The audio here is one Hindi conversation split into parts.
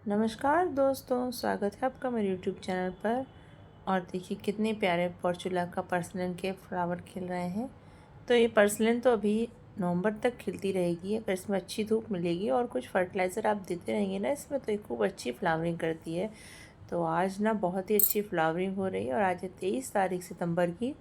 नमस्कार दोस्तों, स्वागत है आपका मेरे यूट्यूब चैनल पर। और देखिए कितने प्यारे पोर्चुला का पर्सलन के फ्लावर खिल रहे हैं। तो ये पर्सलन तो अभी नवंबर तक खिलती रहेगी अगर इसमें अच्छी धूप मिलेगी और कुछ फर्टिलाइज़र आप देते रहेंगे ना इसमें, तो ये खूब अच्छी फ्लावरिंग करती है। तो आज ना बहुत ही अच्छी फ्लावरिंग हो रही है और आज है 23 तारीख सितंबर की।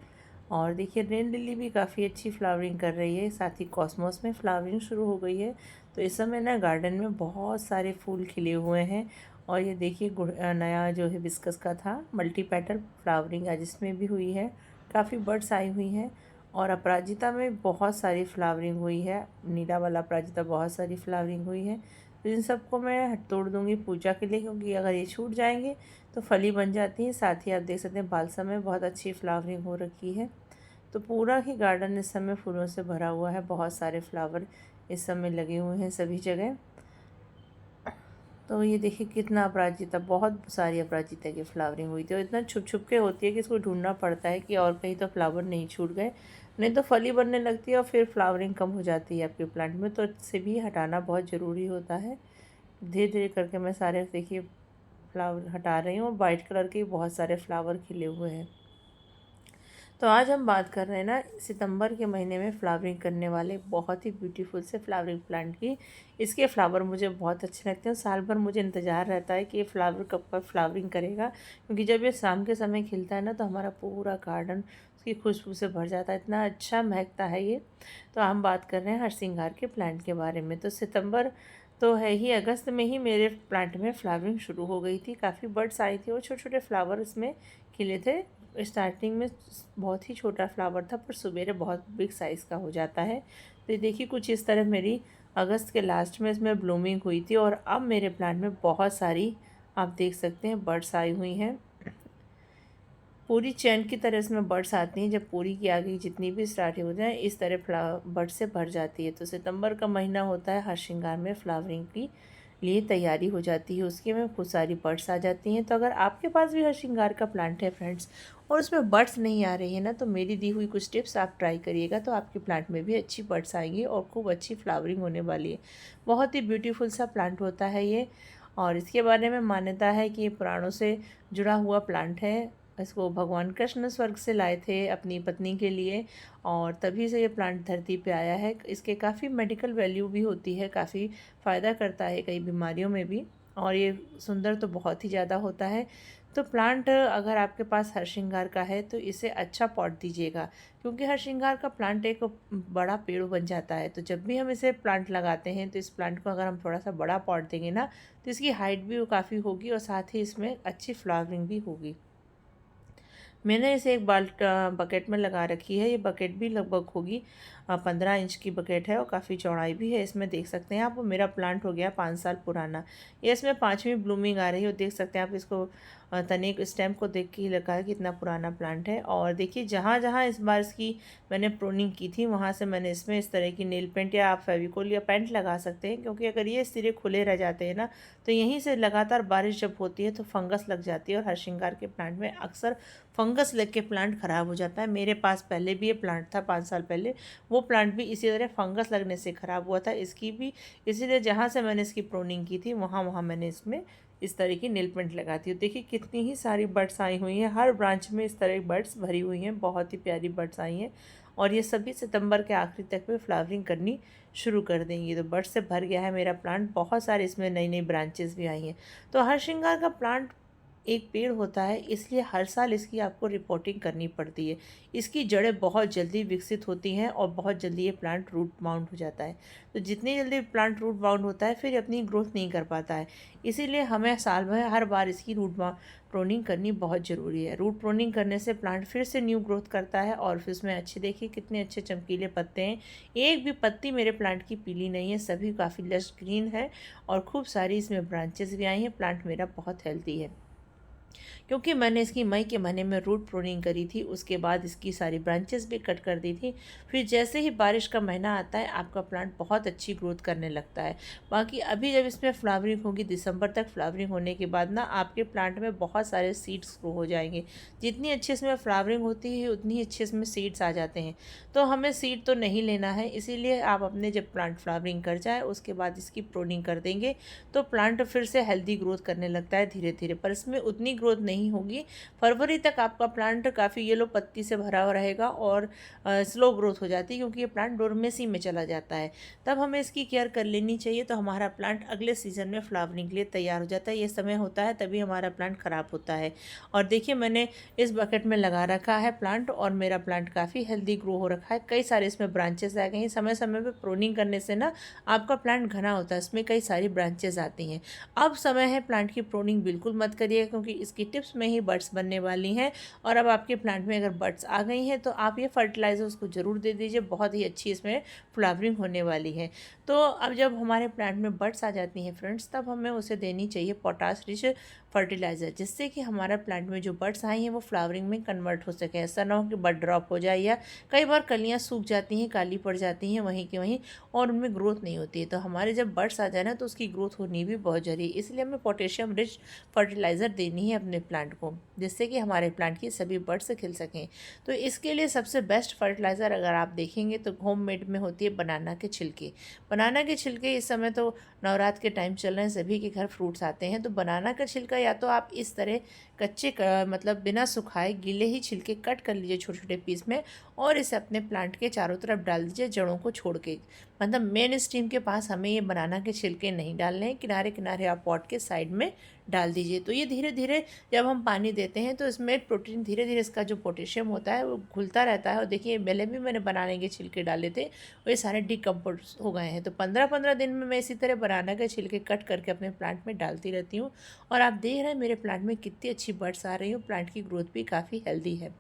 और देखिए रेन लिली भी काफ़ी अच्छी फ्लावरिंग कर रही है, साथ ही कॉस्मोस में फ्लावरिंग शुरू हो गई है। तो इस समय ना गार्डन में बहुत सारे फूल खिले हुए हैं। और ये देखिए नया जो हिबिस्कस का था मल्टी पेटल फ्लावरिंग आज इसमें भी हुई है। काफ़ी बर्ड्स आई हुई हैं। और अपराजिता में बहुत सारी फ्लावरिंग हुई है, नीला वाला अपराजिता बहुत सारी फ्लावरिंग हुई है। तो इन सबको मैं तोड़ दूंगी पूजा के लिए, क्योंकि अगर ये छूट जाएंगे तो फली बन जाती है। साथ ही आप देख सकते हैं बालसम में बहुत अच्छी फ्लावरिंग हो रखी है। तो पूरा ही गार्डन इस समय फूलों से भरा हुआ है, बहुत सारे फ्लावर इस समय लगे हुए हैं सभी जगह। तो ये देखिए कितना अपराजिता, बहुत सारी अपराजिता की फ्लावरिंग हुई थी और इतना छुप छुप के होती है कि इसको ढूंढना पड़ता है कि और कहीं तो फ्लावर नहीं छूट गए, नहीं तो फली बनने लगती है और फिर फ्लावरिंग कम हो जाती है आपके प्लांट में। तो इससे भी हटाना बहुत ज़रूरी होता है। धीरे धीरे करके मैं सारे देखिए फ्लावर हटा रही हूँ और वाइट कलर के बहुत सारे फ्लावर खिले हुए हैं। तो आज हम बात कर रहे हैं ना सितंबर के महीने में फ्लावरिंग करने वाले बहुत ही ब्यूटीफुल से फ्लावरिंग प्लांट की। इसके फ्लावर मुझे बहुत अच्छे लगते हैं। साल भर मुझे इंतज़ार रहता है कि ये फ्लावर कब फ्लावरिंग करेगा, क्योंकि जब ये शाम के समय खिलता है ना तो हमारा पूरा गार्डन उसकी खुशबू से भर जाता है, इतना अच्छा महकता है ये। तो हम बात कर रहे हैं हरसिंगार के प्लांट के बारे में। तो सितंबर तो है ही, अगस्त में ही मेरे प्लांट में फ्लावरिंग शुरू हो गई थी। काफ़ी बर्ड्स आई थी और छोटे छोटे फ्लावर इसमें खिले थे। स्टार्टिंग में बहुत ही छोटा फ्लावर था पर सवेरे बहुत बिग साइज़ का हो जाता है। तो ये देखिए कुछ इस तरह मेरी अगस्त के लास्ट में इसमें ब्लूमिंग हुई थी और अब मेरे प्लांट में बहुत सारी आप देख सकते हैं बर्ड्स आई हुई हैं। पूरी चैन की तरह इसमें बर्ड्स आती हैं। जब पूरी की आगे जितनी भी स्टार्ट हो जाए इस तरह बर्ड से भर जाती है। तो सितंबर का महीना होता है हर श्रृंगार में फ्लावरिंग की लिए तैयारी हो जाती है, उसके में खूब सारी बर्ड्स आ जाती हैं। तो अगर आपके पास भी हर श्रृंगार का प्लांट है फ्रेंड्स और उसमें बर्ड्स नहीं आ रही है ना, तो मेरी दी हुई कुछ टिप्स आप ट्राई करिएगा, तो आपके प्लांट में भी अच्छी बर्ड्स आएंगी और खूब अच्छी फ्लावरिंग होने वाली है। बहुत ही ब्यूटीफुल सा प्लांट होता है ये। और इसके बारे में मान्यता है कि ये पुराणों से जुड़ा हुआ प्लांट है। इसको भगवान कृष्ण स्वर्ग से लाए थे अपनी पत्नी के लिए और तभी से ये प्लांट धरती पे आया है। इसके काफ़ी मेडिकल वैल्यू भी होती है, काफ़ी फ़ायदा करता है कई बीमारियों में भी। और ये सुंदर तो बहुत ही ज़्यादा होता है। तो प्लांट अगर आपके पास हरश्रृंगार का है तो इसे अच्छा पॉट दीजिएगा, क्योंकि हरश्रृंगार का प्लांट एक बड़ा पेड़ बन जाता है। तो जब भी हम इसे प्लांट लगाते हैं तो इस प्लांट को अगर हम थोड़ा सा बड़ा पॉट देंगे ना, तो इसकी हाइट भी काफ़ी होगी और साथ ही इसमें अच्छी फ्लावरिंग भी होगी। मैंने इसे एक बकेट में लगा रखी है। ये बकेट भी लगभग होगी 15 इंच की बकेट है और काफ़ी चौड़ाई भी है। इसमें देख सकते हैं आप, मेरा प्लांट हो गया 5 साल पुराना। ये इसमें 5वीं ब्लूमिंग आ रही है और देख सकते हैं आप इसको तने स्टेम को देख के ही लगा है कि इतना पुराना प्लांट है। और देखिए जहाँ जहाँ इस बार इसकी मैंने प्रूनिंग की थी वहाँ से मैंने इसमें इस तरह की नेल पेंट या आप फेविकोल या पेंट लगा सकते हैं, क्योंकि अगर ये सिरे खुले रह जाते हैं ना तो यहीं से लगातार बारिश जब होती है तो फंगस लग जाती है और हर श्रृंगार के प्लांट में अक्सर फंगस लग के प्लांट ख़राब हो जाता है। मेरे पास पहले भी ये प्लांट था 5 साल पहले, वो प्लांट भी इसी तरह फंगस लगने से ख़राब हुआ था। इसकी भी इसीलिए जहाँ से मैंने इसकी प्रूनिंग की थी वहाँ वहाँ मैंने इसमें इस तरह की नेल पेंट लगाती हूँ। देखिए कितनी ही सारी बर्ड्स आई हुई हैं, हर ब्रांच में इस तरह की बर्ड्स भरी हुई हैं, बहुत ही प्यारी बर्ड्स आई हैं। और ये सभी सितंबर के आखिरी तक में फ्लावरिंग करनी शुरू कर देंगी। तो बर्ड्स से भर गया है मेरा प्लांट, बहुत सारे इसमें नई नई ब्रांचेस भी आई हैं। तो हर श्रृंगार का प्लांट एक पेड़ होता है, इसलिए हर साल इसकी आपको रिपोर्टिंग करनी पड़ती है। इसकी जड़ें बहुत जल्दी विकसित होती हैं और बहुत जल्दी ये प्लांट रूट बाउंड हो जाता है। तो जितनी जल्दी प्लांट रूट बाउंड होता है फिर अपनी ग्रोथ नहीं कर पाता है। इसीलिए हमें साल भर हर बार इसकी प्रोनिंग करनी बहुत ज़रूरी है। रूट प्रोनिंग करने से प्लांट फिर से न्यू ग्रोथ करता है और फिर उसमें अच्छे, देखिए कितने अच्छे चमकीले पत्ते हैं। एक भी पत्ती मेरे प्लांट की पीली नहीं है, सभी काफ़ी लश ग्रीन है और खूब सारी इसमें ब्रांचेस भी आई हैं। प्लांट मेरा बहुत हेल्दी है। क्योंकि मैंने इसकी मई के महीने में रूट प्रूनिंग करी थी, उसके बाद इसकी सारी ब्रांचेस भी कट कर दी थी। फिर जैसे ही बारिश का महीना आता है आपका प्लांट बहुत अच्छी ग्रोथ करने लगता है। बाकी अभी जब इसमें फ्लावरिंग होगी, दिसंबर तक फ्लावरिंग होने के बाद ना आपके प्लांट में बहुत सारे सीड्स ग्रो हो जाएंगे। जितनी अच्छी इसमें फ्लावरिंग होती है उतनी अच्छी इसमें सीड्स आ जाते हैं। तो हमें सीड तो नहीं लेना है, इसीलिए आप अपने जब प्लांट फ्लावरिंग कर जाए उसके बाद इसकी प्रूनिंग कर देंगे तो प्लांट फिर से हेल्दी ग्रोथ करने लगता है धीरे धीरे, पर इसमें उतनी ग्रोथ नहीं होगी। फरवरी तक आपका प्लांट काफ़ी येलो पत्ती से भरा हुआ रहेगा और स्लो ग्रोथ हो जाती है, क्योंकि ये प्लांट डोरमेसी में चला जाता है। तब हमें इसकी केयर कर लेनी चाहिए, तो हमारा प्लांट अगले सीज़न में फ्लावरिंग के लिए तैयार हो जाता है। ये समय होता है तभी हमारा प्लांट ख़राब होता है। और देखिए मैंने इस बकेट में लगा रखा है प्लांट, और मेरा प्लांट काफ़ी हेल्दी ग्रो हो रखा है। कई सारे इसमें ब्रांचेस आ गए हैं। समय समय पर प्रूनिंग करने से ना आपका प्लांट घना होता है, इसमें कई सारी ब्रांचेस आती हैं। अब समय है प्लांट की प्रूनिंग बिल्कुल मत करिएगा, क्योंकि इसकी टिप्स में ही बड्स बनने वाली हैं। और अब आपके प्लांट में अगर बड्स आ गई हैं तो आप ये फर्टिलाइज़र उसको ज़रूर दे दीजिए, बहुत ही अच्छी इसमें फ्लावरिंग होने वाली है। तो अब जब हमारे प्लांट में बड्स आ जाती हैं फ्रेंड्स, तब हमें उसे देनी चाहिए पोटाश रिच फर्टिलाइज़र, जिससे कि हमारा प्लांट में जो बड्स आई हैं वो फ्लावरिंग में कन्वर्ट हो सके। ऐसा ना हो कि बड ड्रॉप हो जाए, या कई बार कलियाँ सूख जाती हैं, काली पड़ जाती हैं वहीं की वहीं, और उनमें ग्रोथ नहीं होती है। तो हमारे जब बड्स आ जाए ना तो उसकी ग्रोथ होनी भी बहुत जरूरी है, इसलिए हमें पोटेशियम रिच फर्टिलाइज़र देनी है अपने प्लांट को, जिससे कि हमारे प्लांट की सभी बड्स खिल सकें। तो इसके लिए सबसे बेस्ट फर्टिलाइज़र अगर आप देखेंगे तो होममेड में होती है बनाना के छिलके। बनाना के छिलके इस समय तो नवरात्र के टाइम चल रहे हैं, सभी के घर फ्रूट्स आते हैं, तो बनाना का छिलका या तो आप इस तरह कच्चे मतलब बिना सुखाए गीले ही छिलके कट कर लीजिए छोटे छोटे पीस में, और इसे अपने प्लांट के चारों तरफ डाल दीजिए जड़ों को छोड़ के। मतलब मेन स्टीम के पास हमें ये बनाना के छिलके नहीं डालने हैं, किनारे किनारे आप पॉट के साइड में डाल दीजिए। तो ये धीरे धीरे जब हम पानी देते हैं तो इसमें प्रोटीन धीरे धीरे, इसका जो पोटेशियम होता है वो घुलता रहता है। और देखिए पहले भी मैंने बनाने के छिलके डाले थे, वो ये सारे डिकम्पोज हो गए हैं। तो 15-15 दिन में मैं इसी तरह बनाना के छिलके कट करके अपने प्लांट में डालती रहती हूँ। और आप देख रहे हैं मेरे प्लांट में कितनी अच्छी बड्स आ रही हो, प्लांट की ग्रोथ भी काफ़ी हेल्दी है।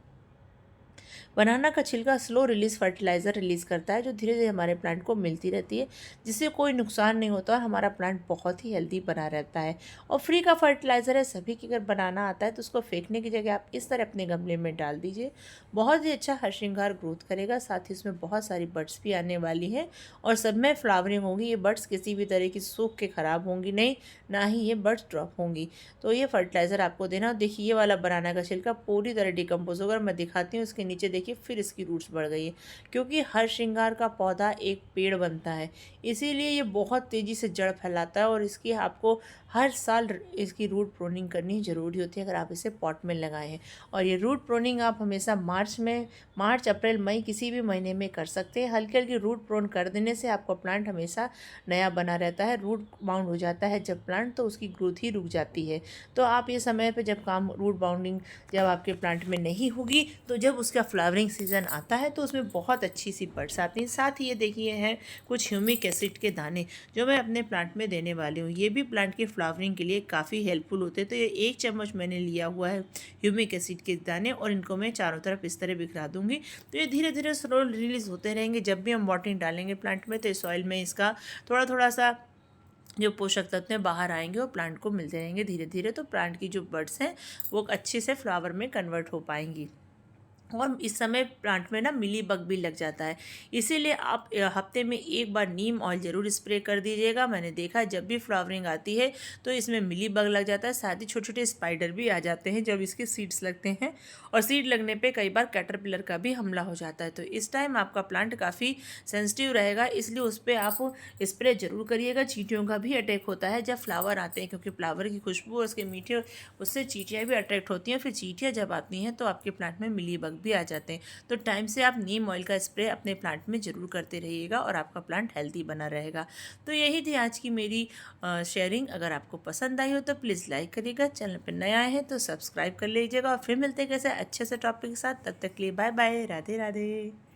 बनाना का छिलका स्लो रिलीज फर्टिलाइज़र रिलीज़ करता है, जो धीरे धीरे हमारे प्लांट को मिलती रहती है, जिससे कोई नुकसान नहीं होता और हमारा प्लांट बहुत ही हेल्दी बना रहता है। और फ्री का फर्टिलाइज़र है, सभी के अगर बनाना आता है तो उसको फेंकने की जगह आप इस तरह अपने गमले में डाल दीजिए। बहुत ही अच्छा हर श्रृंगार ग्रोथ करेगा, साथ ही इसमें बहुत सारी बड्स भी आने वाली हैं और सब में फ्लावरिंग होगी। ये बड्स किसी भी तरह की सूख के ख़राब होंगी नहीं, ना ही ये बड्स ड्रॉप होंगी। तो ये फर्टिलाइज़र आपको देना। देखिए ये वाला बनाना का छिलका पूरी तरह डिकम्पोज होगा। मैं दिखाती हूँ, इसके नीचे देखिए फिर इसकी रूट्स बढ़ गई है, क्योंकि हर श्रृंगार का पौधा एक पेड़ बनता है, इसीलिए ये बहुत तेज़ी से जड़ फैलाता है। और इसकी आपको हर साल इसकी रूट प्रोनिंग करनी ज़रूरी होती है अगर आप इसे पॉट में लगाए हैं। और ये रूट प्रोनिंग आप हमेशा मार्च अप्रैल मई किसी भी महीने में कर सकते हैं। हल्की हल्की रूट प्रोन कर देने से आपका प्लांट हमेशा नया बना रहता है। रूट बाउंड हो जाता है जब प्लांट, तो उसकी ग्रोथ ही रुक जाती है। तो आप ये समय पे जब काम रूट बाउंडिंग जब आपके प्लांट में नहीं होगी, तो जब उसका फ्लावरिंग सीज़न आता है तो उसमें बहुत अच्छी सी बड्स आती हैं। साथ ही ये देखिए हैं कुछ ह्यूमिक एसिड के दाने जो मैं अपने प्लांट में देने वाली हूँ। ये भी प्लांट की फ्लावरिंग के लिए काफ़ी हेल्पफुल होते हैं। तो ये 1 चम्मच मैंने लिया हुआ है ह्यूमिक एसिड के दाने, और इनको मैं चारों तरफ इस तरह बिखरा दूंगी। तो ये धीरे धीरे स्लो रिलीज होते रहेंगे। जब भी हम वाटरिंग डालेंगे प्लांट में तो इस ऑयल में इसका थोड़ा थोड़ा सा जो पोषक तत्व हैं बाहर आएंगे और प्लांट को मिलते रहेंगे धीरे धीरे। तो प्लांट की जो बड्स हैं वो अच्छे से फ्लावर में कन्वर्ट हो पाएंगी। और इस समय प्लांट में ना मिली बग भी लग जाता है, इसीलिए आप हफ्ते में एक बार नीम ऑयल ज़रूर स्प्रे कर दीजिएगा। मैंने देखा है जब भी फ्लावरिंग आती है तो इसमें मिली बग लग जाता है, साथ ही छोटे छोटे स्पाइडर भी आ जाते हैं जब इसके सीड्स लगते हैं। और सीड लगने पे कई बार कैटरपिलर का भी हमला हो जाता है। तो इस टाइम आपका प्लांट काफ़ी सेंसिटिव रहेगा, इसलिए उस पर आप स्प्रे जरूर करिएगा। चींटियों का भी अटैक होता है जब फ्लावर आते हैं, क्योंकि फ्लावर की खुशबू और उसके मीठे उससे चींटियाँ भी अट्रैक्ट होती हैं। फिर चींटियाँ जब आती हैं तो आपके प्लांट में मिली बग भी आ जाते हैं। तो टाइम से आप नीम ऑयल का स्प्रे अपने प्लांट में ज़रूर करते रहिएगा और आपका प्लांट हेल्दी बना रहेगा। तो यही थी आज की मेरी शेयरिंग। अगर आपको पसंद आई हो तो प्लीज़ लाइक करिएगा, चैनल पर नया है तो सब्सक्राइब कर लीजिएगा। और फिर मिलते हैं कैसे अच्छे से टॉपिक के साथ। तब तक के लिए बाय बाय, राधे राधे।